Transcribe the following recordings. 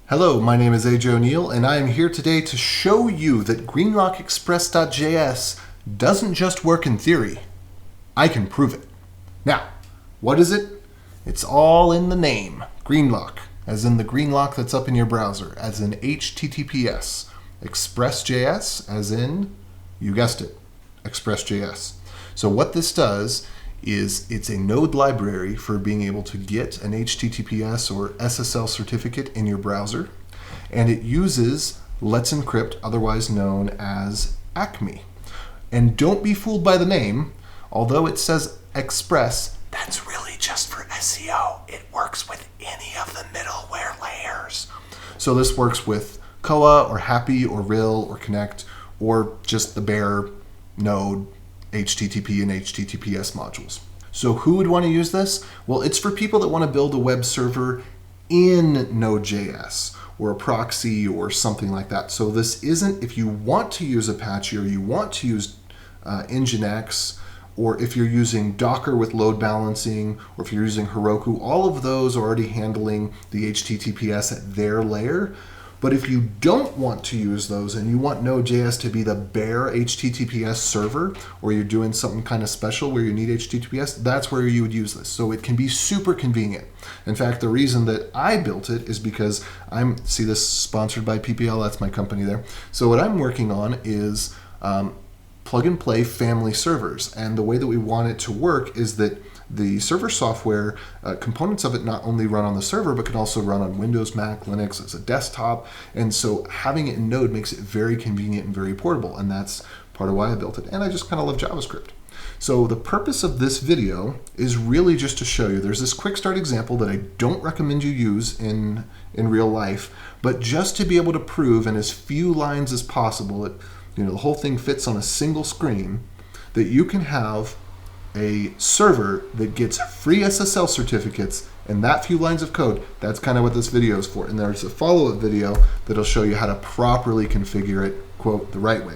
Hello, my name is AJ O'Neill, and I am here today to show you that Greenlock Express.js doesn't just work in theory. I can prove it. Now, what is it? It's all in the name. Greenlock, as in the green lock that's up in your browser, as in HTTPS. Express.js, as in, you guessed it, Express.js. So what this does is it's a Node library for being able to get an HTTPS or SSL certificate in your browser, and it uses Let's Encrypt, otherwise known as Acme. And don't be fooled by the name. Although it says Express, that's really just for SEO. It works with any of the middleware layers. So this works with Koa or Happy or Rill or Connect or just the bare Node HTTP and HTTPS modules. So who would want to use this? Well, it's for people that want to build a web server in Node.js or a proxy or something like that. So this isn't if you want to use Apache or you want to use Nginx, or if you're using Docker with load balancing, or if you're using Heroku. All of those are already handling the HTTPS at their layer. But if you don't want to use those and you want Node.js to be the bare HTTPS server, or you're doing something kind of special where you need HTTPS, that's where you would use this. So it can be super convenient. In fact, the reason that I built it is because see this sponsored by PPL, that's my company there. So what I'm working on is plug and play family servers. And the way that we want it to work is that the server software, components of it not only run on the server, but can also run on Windows, Mac, Linux as a desktop. And so having it in Node makes it very convenient and very portable. And that's part of why I built it. And I just kind of love JavaScript. So the purpose of this video is really just to show you, there's this QuickStart example that I don't recommend you use in real life, but just to be able to prove in as few lines as possible, the whole thing fits on a single screen, that you can have a server that gets free SSL certificates in that few lines of code. That's kind of what this video is for. And there's a follow-up video that'll show you how to properly configure it, quote, the right way.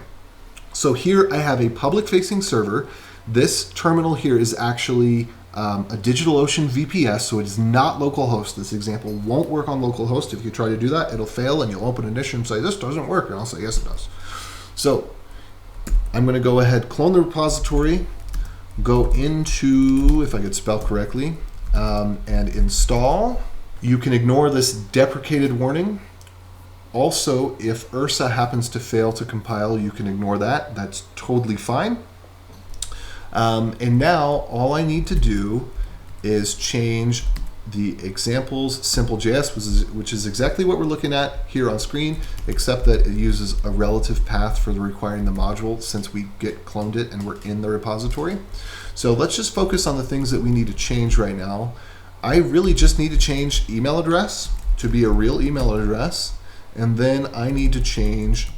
So here I have a public-facing server. This terminal here is actually a DigitalOcean VPS, so it is not localhost. This example won't work on localhost. If you try to do that, it'll fail, and you'll open an issue and say, this doesn't work, and I'll say, yes, it does. So I'm going to go ahead, clone the repository, go into, if I could spell correctly, and install. You can ignore this deprecated warning. Also, if URSA happens to fail to compile, you can ignore that. That's totally fine. And now all I need to do is change the examples simple.js, which is exactly what we're looking at here on screen, except that it uses a relative path for requiring the module since we get cloned it and we're in the repository. So let's just focus on the things that we need to change right now. I really just need to change email address to be a real email address, and then I need to change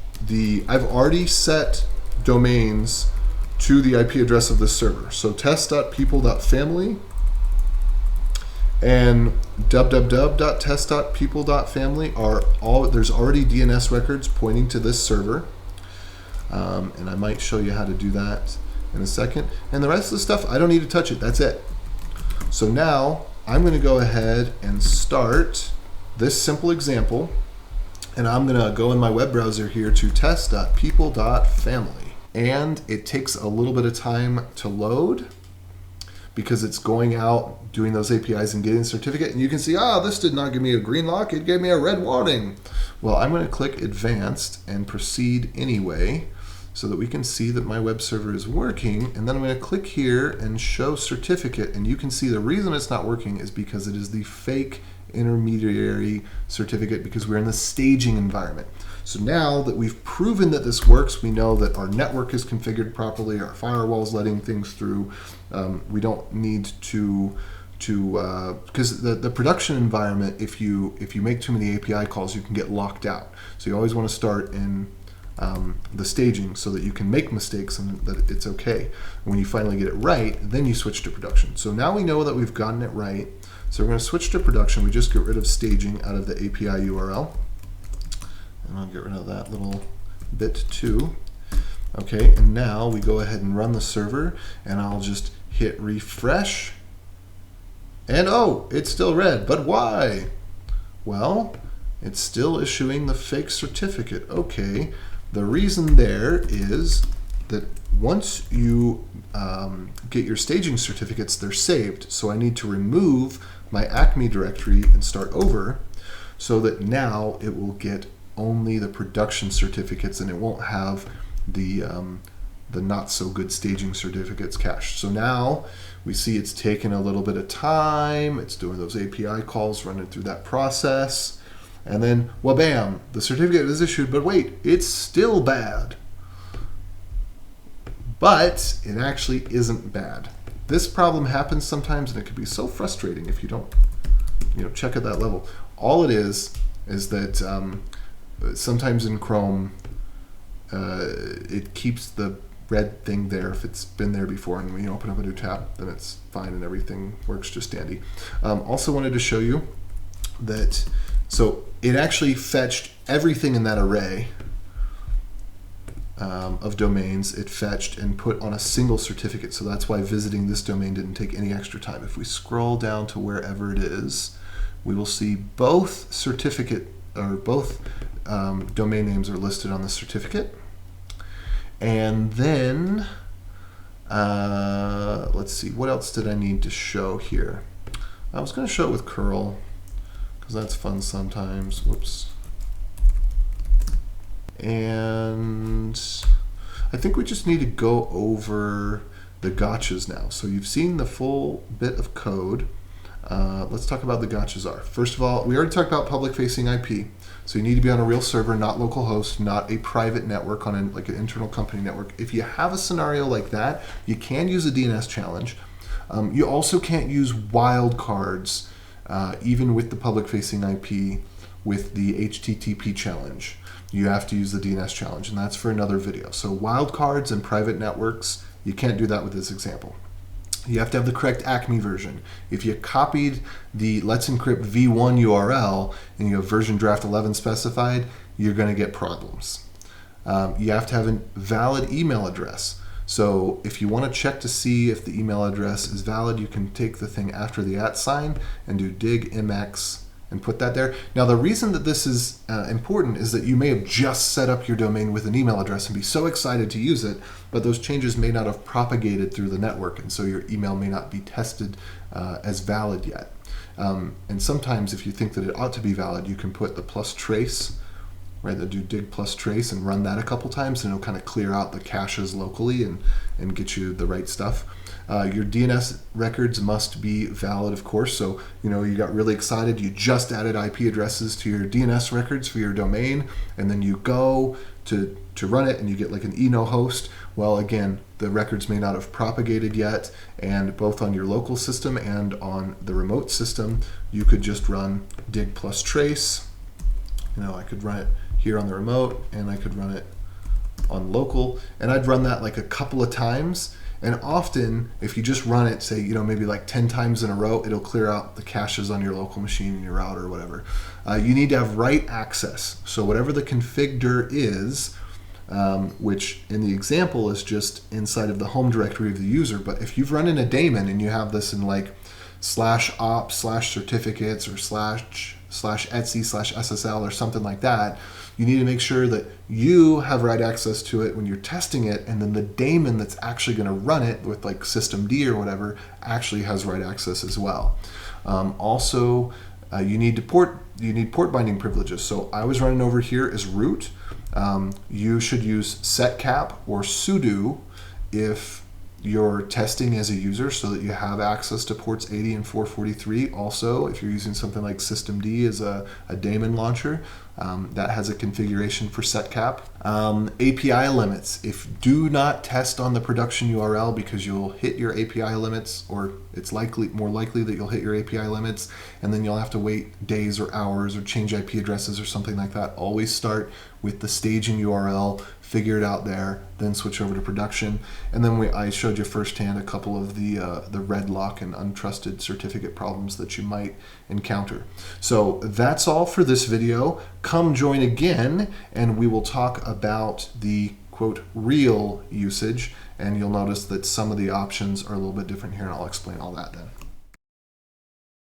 I've already set domains to the IP address of this server. So test.people.family and www.test.people.family are all, there's already DNS records pointing to this server. And I might show you how to do that in a second. And the rest of the stuff, I don't need to touch it, that's it. So now I'm gonna go ahead and start this simple example, and I'm gonna go in my web browser here to test.people.family. And it takes a little bit of time to load because it's going out, doing those APIs and getting a certificate. And you can see, this did not give me a green lock, it gave me a red warning. Well, I'm gonna click advanced and proceed anyway so that we can see that my web server is working. And then I'm gonna click here and show certificate. And you can see the reason it's not working is because it is the fake intermediary certificate because we're in the staging environment. So now that we've proven that this works, we know that our network is configured properly, our firewall is letting things through. We don't need to because the production environment, if you make too many API calls, you can get locked out. So you always want to start in the staging so that you can make mistakes and that it's okay. When you finally get it right, then you switch to production. So now we know that we've gotten it right. So we're going to switch to production. We just get rid of staging out of the API URL. And I'll get rid of that little bit too. Okay, and now we go ahead and run the server, and I'll just hit refresh. And oh, it's still red, but why? Well, it's still issuing the fake certificate. Okay, the reason there is that once you get your staging certificates, they're saved. So I need to remove my Acme directory and start over so that now it will get only the production certificates and it won't have the not so good staging certificates cached. So now we see it's taking a little bit of time. It's doing those API calls, running through that process. And then, well, bam, the certificate is issued, but wait, it's still bad. But it actually isn't bad. This problem happens sometimes, and it can be so frustrating if you don't, check at that level. All it is that sometimes in Chrome, it keeps the red thing there if it's been there before, and when you open up a new tab, then it's fine and everything works just dandy. Also wanted to show you that, so it actually fetched everything in that array of domains. It fetched and put on a single certificate, so that's why visiting this domain didn't take any extra time. If we scroll down to wherever it is, we will see both certificate, or both domain names are listed on the certificate. And then, let's see, what else did I need to show here? I was going to show it with curl, because that's fun sometimes. Whoops. And I think we just need to go over the gotchas now. So you've seen the full bit of code. Let's talk about the gotchas are. First of all, we already talked about public-facing IP. So you need to be on a real server, not localhost, not a private network on like an internal company network. If you have a scenario like that, you can use a DNS challenge. You also can't use wildcards, even with the public-facing IP, with the HTTP challenge. You have to use the DNS challenge, and that's for another video. So wildcards and private networks, you can't do that with this example. You have to have the correct Acme version. If you copied the Let's Encrypt v1 URL and you have version draft 11 specified, you're going to get problems. You have to have a valid email address. So if you want to check to see if the email address is valid, you can take the thing after the @ sign and do dig mx and put that there. Now the reason that this is important is that you may have just set up your domain with an email address and be so excited to use it, but those changes may not have propagated through the network, and so your email may not be tested as valid yet. And sometimes if you think that it ought to be valid, you can put the plus trace, right, do dig plus trace and run that a couple times, and it'll kind of clear out the caches locally and get you the right stuff. Your DNS records must be valid, of course. So, you got really excited, you just added IP addresses to your DNS records for your domain, and then you go to run it and you get like an eno host. Well, again, the records may not have propagated yet, and both on your local system and on the remote system, you could just run dig plus trace. I could run it here on the remote, and I could run it on local, and I'd run that like a couple of times. And often, if you just run it, say, maybe like 10 times in a row, it'll clear out the caches on your local machine and your router or whatever. You need to have write access. So whatever the config.dir is, which in the example is just inside of the home directory of the user. But if you've run in a daemon and you have this in like /ops/certificates or /etc/SSL or something like that, you need to make sure that you have write access to it when you're testing it, and then the daemon that's actually going to run it with like systemd or whatever actually has write access as well. Also, you need port binding privileges. So I was running over here as root. You should use setcap or sudo if you're testing as a user, so that you have access to ports 80 and 443. Also, if you're using something like systemd as a daemon launcher, that has a configuration for setcap. API limits. Do not test on the production URL, because you'll hit your API limits, or it's more likely that you'll hit your API limits, and then you'll have to wait days or hours or change IP addresses or something like that. Always start with the staging URL, figure it out there, then switch over to production. And then I showed you firsthand a couple of the red lock and untrusted certificate problems that you might encounter. So that's all for this video. Come join again, and we will talk about the quote real usage, and you'll notice that some of the options are a little bit different here, and I'll explain all that then.